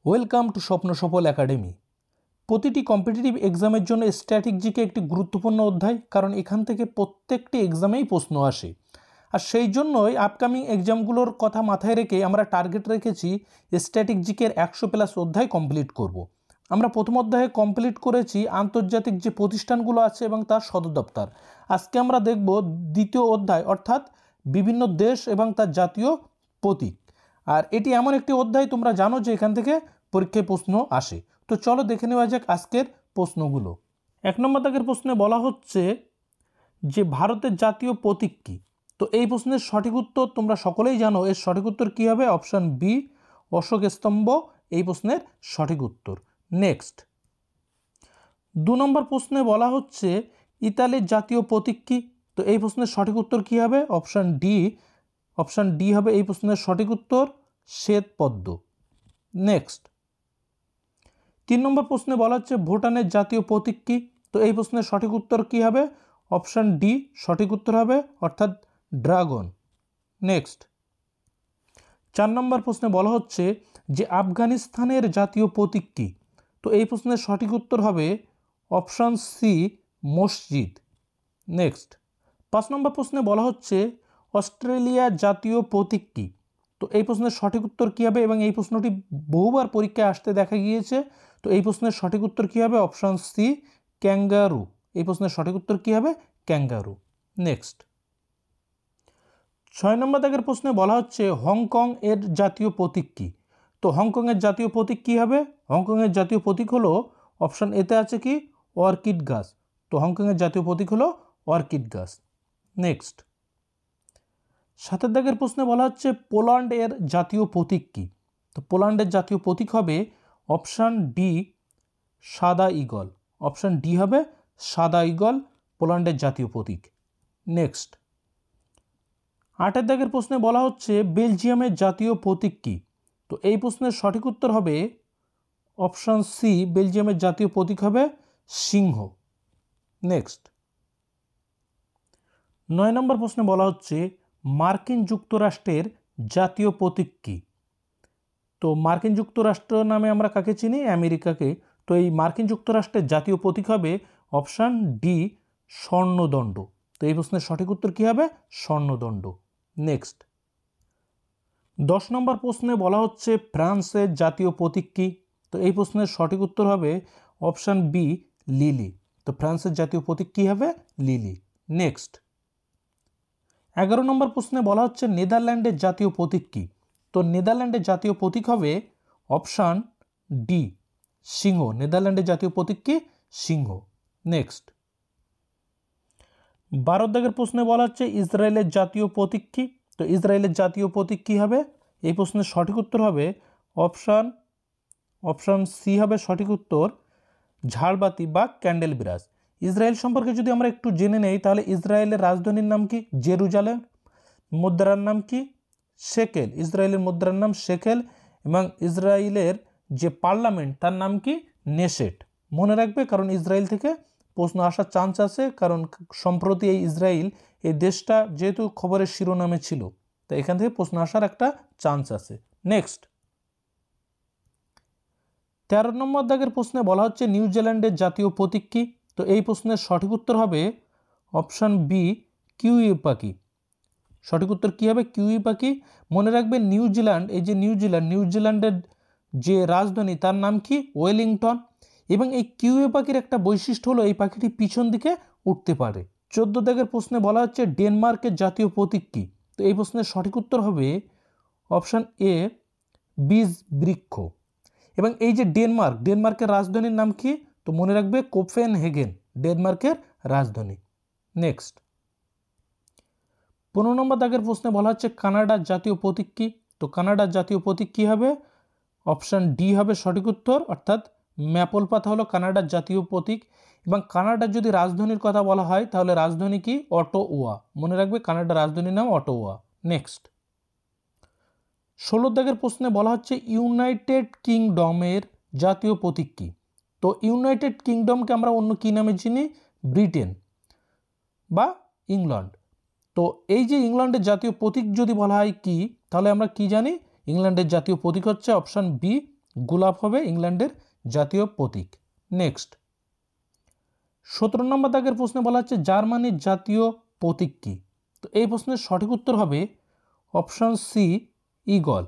Welcome to স্বপ্ন সফল academy. প্রতিটি কম্পিটিটিভ এক্সামের জন্য স্ট্যাটিক জিকে একটি গুরুত্বপূর্ণ অধ্যায়, কারণ এখান থেকে প্রত্যেকটি এক্সামেই প্রশ্ন আসে। আর সেই জন্যই আপকামিং এক্সামগুলোর কথা মাথায় রেখে আমরা টার্গেট রেখেছি স্ট্যাটিক জিকের 100+ অধ্যায় কমপ্লিট করব। আমরা প্রথম অধ্যায়ে কমপ্লিট করেছি আন্তর্জাতিক যে প্রতিষ্ঠানগুলো আছে এবং তার সদর দপ্তর। আজকে আমরা দেখব দ্বিতীয় অধ্যায়, অর্থাৎ বিভিন্ন দেশ এবং তার জাতীয় প্রতীক। আর এটি এমন একটি অধ্যায়, তোমরা জানো যে এখান থেকে পরীক্ষায় প্রশ্ন আসে। তো চলো দেখে নেওয়া যাক আজকের প্রশ্নগুলো। 1 নম্বর দাগের প্রশ্নে বলা হচ্ছে যে ভারতের জাতীয় প্রতীক কী? তো এই প্রশ্নের সঠিক উত্তর তোমরা সকলেই জানো। এর সঠিক উত্তর কী হবে? অপশান বি, অশোক স্তম্ভ এই প্রশ্নের সঠিক উত্তর। নেক্সট, 2 নম্বর প্রশ্নে বলা হচ্ছে ইতালির জাতীয় প্রতীক কী? তো এই প্রশ্নের সঠিক উত্তর কী হবে? অপশান ডি হবে এই প্রশ্নের সঠিক উত্তর, শ্বেত পদ্ম। নেক্সট, 3 নম্বর প্রশ্নে বলা হচ্ছে ভুটানের জাতীয় প্রতীক কী? তো এই প্রশ্নের সঠিক উত্তর কী হবে? অপশান ডি সঠিক উত্তর হবে, অর্থাৎ ড্রাগন। নেক্সট, 4 নম্বর প্রশ্নে বলা হচ্ছে যে আফগানিস্তানের জাতীয় প্রতীক কী? তো এই প্রশ্নের সঠিক উত্তর হবে অপশান সি, মসজিদ। নেক্সট, 5 নম্বর প্রশ্নে বলা হচ্ছে অস্ট্রেলিয়ার জাতীয় প্রতীক কী? তো এই প্রশ্নের সঠিক উত্তর কী হবে? এবং এই প্রশ্নটি বহুবার পরীক্ষায় আসতে দেখা গিয়েছে। তো এই প্রশ্নের সঠিক উত্তর কী হবে? Option C, kangaroo. এই প্রশ্নের সঠিক উত্তর কী হবে? ক্যাঙ্গারু। নেক্সট, 6 নম্বর দাগের প্রশ্নে বলা হচ্ছে হংকং এর জাতীয় প্রতীক কী? তো হংকংয়ের জাতীয় প্রতীক কী হবে? হংকংয়ের জাতীয় প্রতীক হলো, অপশান এতে আছে কি, অর্কিড গাছ। তো হংকংয়ের জাতীয় প্রতীক হলো অর্কিড গাছ। নেক্সট, 7 দাগের প্রশ্নে বলা হচ্ছে পোল্যান্ড এর জাতীয় প্রতীক কী? তো পোল্যান্ডের জাতীয় প্রতীক হবে অপশান ডি, সাদা ঈগল। অপশান ডি হবে সাদা ঈগল পোল্যান্ডের জাতীয় প্রতীক। নেক্সট, 8 দাগের প্রশ্নে বলা হচ্ছে বেলজিয়ামের জাতীয় প্রতীক কী? তো এই প্রশ্নের সঠিক উত্তর হবে অপশান সি, বেলজিয়ামের জাতীয় প্রতীক হবে সিংহ। নেক্সট, 9 নম্বর প্রশ্নে বলা হচ্ছে মার্কিন যুক্তরাষ্ট্রের জাতীয় প্রতীক কী? তো মার্কিন যুক্তরাষ্ট্র নামে আমরা কাকে চিনি? আমেরিকাকে। তো এই মার্কিন যুক্তরাষ্ট্রের জাতীয় প্রতীক হবে অপশান ডি, স্বর্ণদণ্ড। তো এই প্রশ্নের সঠিক উত্তর কী হবে? স্বর্ণদণ্ড। নেক্সট, 10 নম্বর প্রশ্নে বলা হচ্ছে ফ্রান্সের জাতীয় প্রতীক কী? তো এই প্রশ্নের সঠিক উত্তর হবে অপশান বি, লিলি। তো ফ্রান্সের জাতীয় প্রতীক কী হবে? লিলি। নেক্সট, 11 নম্বর প্রশ্নে বলা হচ্ছে নেদারল্যান্ডের জাতীয় প্রতীক কী? তো নেদারল্যান্ডের জাতীয় প্রতীক হবে অপশান ডি, সিংহ। নেদারল্যান্ডের জাতীয় প্রতীক কী? সিংহ। নেক্সট, 12 দাগের প্রশ্নে বলা হচ্ছে ইসরায়েলের জাতীয় প্রতীক কী? তো ইসরায়েলের জাতীয় প্রতীক কী হবে? এই প্রশ্নের সঠিক উত্তর হবে অপশান সি হবে সঠিক উত্তর, ঝাড়বাতি বা ক্যান্ডেল বিরাজ। ইসরায়েল সম্পর্কে যদি আমরা একটু জেনে নেই, তাহলে ইসরায়েলের রাজধানীর নাম কি? জেরুজালেম। মুদ্রার নাম কি? শেকেল। ইসরায়েলের মুদ্রার নাম শেকেল। এবং ইসরায়েলের যে পার্লামেন্ট তার নাম কি? নেসেট। মনে রাখবে, কারণ ইসরায়েল থেকে প্রশ্ন আসার চান্স আছে, কারণ সম্প্রতি এই ইসরায়েল এই দেশটা যেহেতু খবরের শিরোনামে ছিল, তো এখান থেকে প্রশ্ন আসার একটা চান্স আছে। নেক্সট, 13 নম্বর দাগের প্রশ্নে বলা হচ্ছে নিউজিল্যান্ডের জাতীয় প্রতীক কী? তো এই প্রশ্নের সঠিক উত্তর হবে অপশান বি, কিউই পাখি। সঠিক উত্তর কী হবে? কিউই পাখি। মনে রাখবে নিউজিল্যান্ড, এই যে নিউজিল্যান্ডের যে রাজধানী তার নাম কি? ওয়েলিংটন। এবং এই কিউই পাখির একটা বৈশিষ্ট্য হলো এই পাখিটি পিছন দিকে উঠতে পারে। 14 দাগের প্রশ্নে বলা হচ্ছে ডেনমার্কের জাতীয় প্রতীক কী? তো এই প্রশ্নের সঠিক উত্তর হবে অপশান এ, বীজ বৃক্ষ। এবং এই যে ডেনমার্কের রাজধানীর নাম কি? তো মনে রাখবে কোপেনহেগেন, ডেনমার্কের রাজধানী। নেক্সট, 15 নম্বর দাগের প্রশ্নে বলা হচ্ছে কানাডার জাতীয় প্রতীক কী? তো কানাডার জাতীয় প্রতীক কী হবে? অপশান ডি হবে সঠিক উত্তর, অর্থাৎ ম্যাপল পাতা হলো কানাডার জাতীয় প্রতীক। এবং কানাডার যদি রাজধানীর কথা বলা হয় তাহলে রাজধানী কি? অটোওয়া। মনে রাখবে কানাডার রাজধানীর নাম অটোওয়া। নেক্সট, 16 দাগের প্রশ্নে বলা হচ্ছে ইউনাইটেড কিংডমের জাতীয় প্রতীক কী? তো ইউনাইটেড কিংডমকে আমরা অন্য কী নামে চিনি? ব্রিটেন বা ইংল্যান্ড। তো এই যে ইংল্যান্ডের জাতীয় প্রতীক যদি বলা হয় কি, তাহলে আমরা কি জানি? ইংল্যান্ডের জাতীয় প্রতীক হচ্ছে অপশান বি, গোলাপ হবে ইংল্যান্ডের জাতীয় প্রতীক। নেক্সট 17 নম্বর দাগের প্রশ্নে বলা হচ্ছে জার্মানির জাতীয় প্রতীক কী? তো এই প্রশ্নের সঠিক উত্তর হবে অপশন সি ঈগল।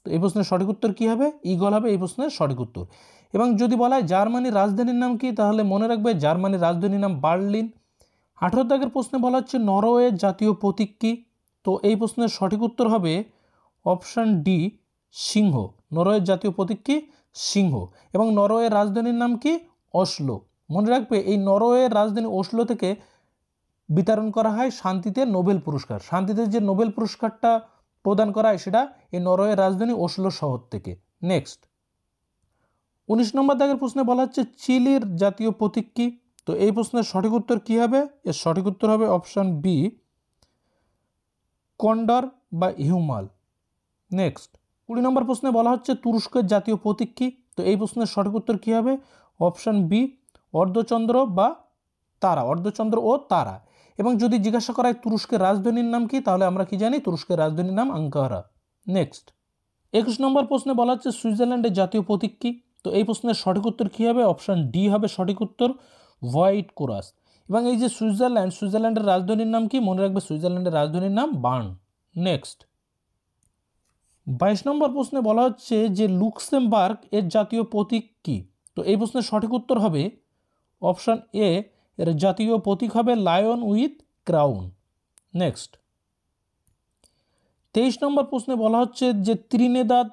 তো এই প্রশ্নের সঠিক উত্তর কী হবে? ঈগল হবে এই প্রশ্নের সঠিক উত্তর। এবং যদি বলা হয় জার্মানির রাজধানীর নাম কি, তাহলে মনে রাখবে জার্মানির রাজধানীর নাম বার্লিন। 18 দাগের প্রশ্নে বলা হচ্ছে নরওয়ের জাতীয় প্রতীক কী? তো এই প্রশ্নের সঠিক উত্তর হবে অপশান ডি সিংহ। নরওয়ের জাতীয় প্রতীক কি? সিংহ। এবং নরওয়ের রাজধানীর নাম কি? অসলো। মনে রাখবে এই নরওয়ের রাজধানী অসলো থেকে বিতরণ করা হয় শান্তিতে নোবেল পুরস্কার। শান্তিতে যে নোবেল পুরস্কারটা প্রদান করা হয় সেটা এই নরওয়ের রাজধানী অসলো শহর থেকে। নেক্সট 19 নম্বর দাগের প্রশ্নে বলা হচ্ছে চিলির জাতীয় প্রতীক কী? তো এই প্রশ্নের সঠিক উত্তর কী হবে? এর সঠিক উত্তর হবে অপশান বি কন্ডর বা হিউমাল। নেক্সট 20 নম্বর প্রশ্নে বলা হচ্ছে তুরস্কের জাতীয় প্রতীক কী? তো এই প্রশ্নের সঠিক উত্তর কী হবে? অপশান বি অর্ধচন্দ্র বা তারা, অর্ধচন্দ্র ও তারা। এবং যদি জিজ্ঞাসা করা হয় তুরস্কের রাজধানীর নাম কি, তাহলে আমরা কি জানি? তুরস্কের রাজধানীর নাম আঙ্কারা। নেক্সট 21 নম্বর প্রশ্নে বলা হচ্ছে সুইজারল্যান্ডের জাতীয় প্রতীক কী? তো এই প্রশ্নের সঠিক উত্তর কী হবে? অপশান ডি হবে সঠিক উত্তর হোয়াইট কোরাস। এবং এই যে সুইজারল্যান্ডের রাজধানীর নাম কি? মনে রাখবে সুইজারল্যান্ডের রাজধানীর নাম বার্ন। নেক্সট 22 নম্বর প্রশ্নে বলা হচ্ছে যে লুক্সেমবার্গ এর জাতীয় প্রতীক কী? তো এই প্রশ্নের সঠিক উত্তর হবে অপশান এ, এর জাতীয় প্রতীক হবে লায়ন উইথ ক্রাউন। নেক্সট 23 নম্বর প্রশ্নে বলা হচ্ছে যে ত্রিনিদাদ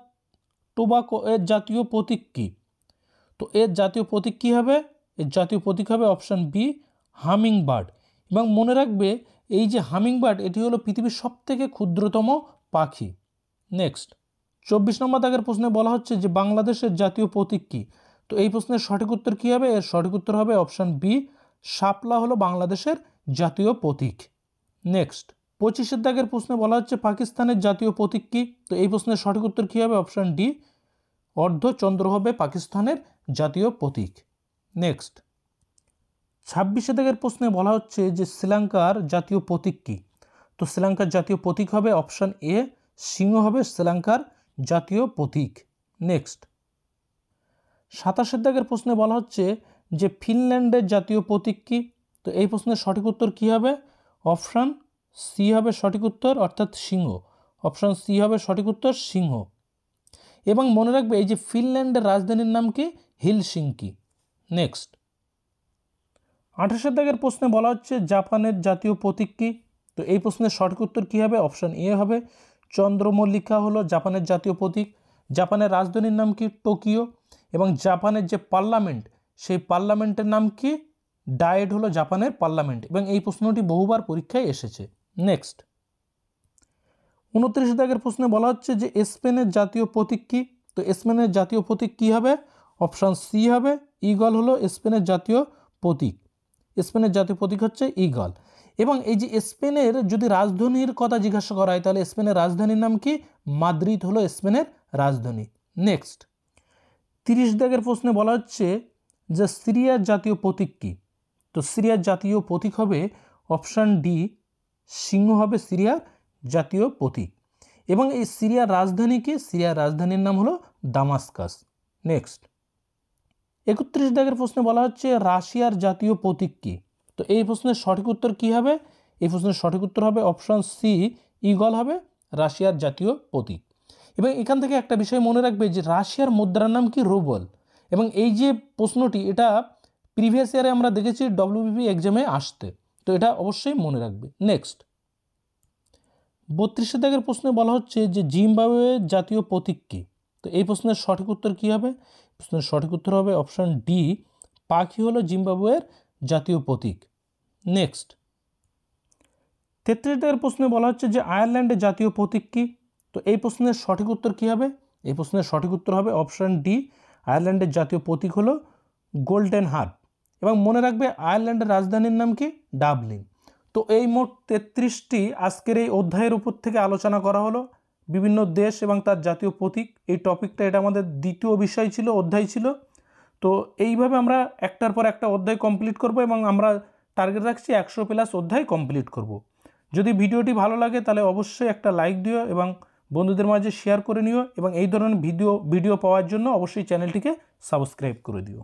টোবাকো এর জাতীয় প্রতীক কী? তো এর জাতীয় প্রতীক কী হবে? এর জাতীয় প্রতীক হবে অপশান বি হামিং বার্ড। এবং মনে রাখবে এই যে হামিং বার্ড এটি হলো পৃথিবীর সবথেকে ক্ষুদ্রতম পাখি। নেক্সট 24 নম্বর দাগের প্রশ্নে বলা হচ্ছে যে বাংলাদেশের জাতীয় প্রতীক কী? তো এই প্রশ্নের সঠিক উত্তর কী হবে? এর সঠিক উত্তর হবে অপশান বি শাপলা হলো বাংলাদেশের জাতীয় প্রতীক। নেক্সট 25 দাগের প্রশ্নে বলা হচ্ছে পাকিস্তানের জাতীয় প্রতীক কী? তো এই প্রশ্নের সঠিক উত্তর কী হবে? অপশান ডি অর্ধচন্দ্র হবে পাকিস্তানের জাতীয় প্রতীক। নেক্সট 26 দাগের প্রশ্নে বলা হচ্ছে যে শ্রীলঙ্কার জাতীয় প্রতীক কী? তো শ্রীলঙ্কার জাতীয় প্রতীক হবে অপশান এ সিংহ হবে শ্রীলঙ্কার জাতীয় প্রতীক। নেক্সট 27 দাগের প্রশ্নে বলা হচ্ছে যে ফিনল্যান্ডের জাতীয় প্রতীক কী? তো এই প্রশ্নের সঠিক উত্তর কী হবে? অপশান সি হবে সঠিক উত্তর, অর্থাৎ সিংহ। অপশান সি হবে সঠিক উত্তর সিংহ। এবং মনে রাখবে এই যে ফিনল্যান্ডের রাজধানীর নাম কি? হেলসিঙ্কি। নেক্সট 28 দাগের প্রশ্নে বলা হচ্ছে জাপানের জাতীয় প্রতীক কী? তো এই প্রশ্নের সঠিক উত্তর কী হবে? অপশান এ হবে চন্দ্রমল্লিকা হলো জাপানের জাতীয় প্রতীক। জাপানের রাজধানীর নাম কি? টোকিও। এবং জাপানের যে পার্লামেন্ট সেই পার্লামেন্টের নাম কি? ডায়েট হলো জাপানের পার্লামেন্ট। এবং এই প্রশ্নটি বহুবার পরীক্ষায় এসেছে। নেক্সট 29 দাগের প্রশ্নে বলা হচ্ছে যে স্পেনের জাতীয় প্রতীক কী? তো স্পেনের জাতীয় প্রতীক কী হবে? অপশান সি হবে ঈগল হলো স্পেনের জাতীয় প্রতীক। স্পেনের জাতীয় প্রতীক হচ্ছে ঈগল। এবং এই যে স্পেনের যদি রাজধানীর কথা জিজ্ঞাসা করা হয় তাহলে স্পেনের রাজধানীর নাম কি? মাদ্রিদ হলো স্পেনের রাজধানী। নেক্সট 30 দাগের প্রশ্নে বলা হচ্ছে যে সিরিয়ার জাতীয় প্রতীক কী? তো সিরিয়ার জাতীয় প্রতীক হবে অপশান ডি সিংহ হবে সিরিয়ার জাতীয় প্রতীক। এবং এই সিরিয়ার রাজধানী কি? সিরিয়ার রাজধানীর নাম হলো দামাস্কাস। নেক্সট 31 দাগের প্রশ্নে বলা হচ্ছে রাশিয়ার জাতীয় প্রতীক কী? তো এই প্রশ্নের সঠিক উত্তর কী হবে? এই প্রশ্নের সঠিক উত্তর হবে অপশান সি ঈগল হবে রাশিয়ার জাতীয় প্রতীক। এবং এখান থেকে একটা বিষয় মনে রাখবে যে রাশিয়ার মুদ্রার নাম কি? রুবল। এবং এই যে প্রশ্নটি এটা প্রিভিয়াস ইয়ারে আমরা দেখেছি ডব্লিউবিপি এক্সামে আসতে, তো এটা অবশ্যই মনে রাখবে। নেক্সট 32 দাগের প্রশ্নে বলা হচ্ছে যে জিম্বাবুয়ের জাতীয় প্রতীক কী? তো এই প্রশ্নের সঠিক উত্তর কী হবে? প্রশ্নের সঠিক উত্তর হবে অপশান ডি পাখি হলো জিম্বাবুয়ের জাতীয় প্রতীক। নেক্সট 33 দাগের প্রশ্নে বলা হচ্ছে যে আয়ারল্যান্ডের জাতীয় প্রতীক কী? তো এই প্রশ্নের সঠিক উত্তর কী হবে? এই প্রশ্নের সঠিক উত্তর হবে অপশান ডি আয়ারল্যান্ডের জাতীয় প্রতীক হলো গোল্ডেন হার্প। এবং মনে রাখবে আয়ারল্যান্ডের রাজধানীর নাম কি? ডাবলিন। তো এই মোট 33টি আজকের এই অধ্যায়ের উপর থেকে আলোচনা করা হলো বিভিন্ন দেশ এবং তার জাতীয় প্রতীক। এই টপিকটা এটা আমাদের দ্বিতীয় বিষয় ছিল, অধ্যায় ছিল। তো এইভাবে আমরা একটার পর একটা অধ্যায় কমপ্লিট করব এবং আমরা টার্গেট রাখছি 100+ অধ্যায় কমপ্লিট করব। যদি ভিডিওটি ভালো লাগে তাহলে অবশ্যই একটা লাইক দিও এবং বন্ধুদের মাঝে শেয়ার করে নিও এবং এই ধরনের ভিডিও পাওয়ার জন্য অবশ্যই চ্যানেলটিকে সাবস্ক্রাইব করে দিও।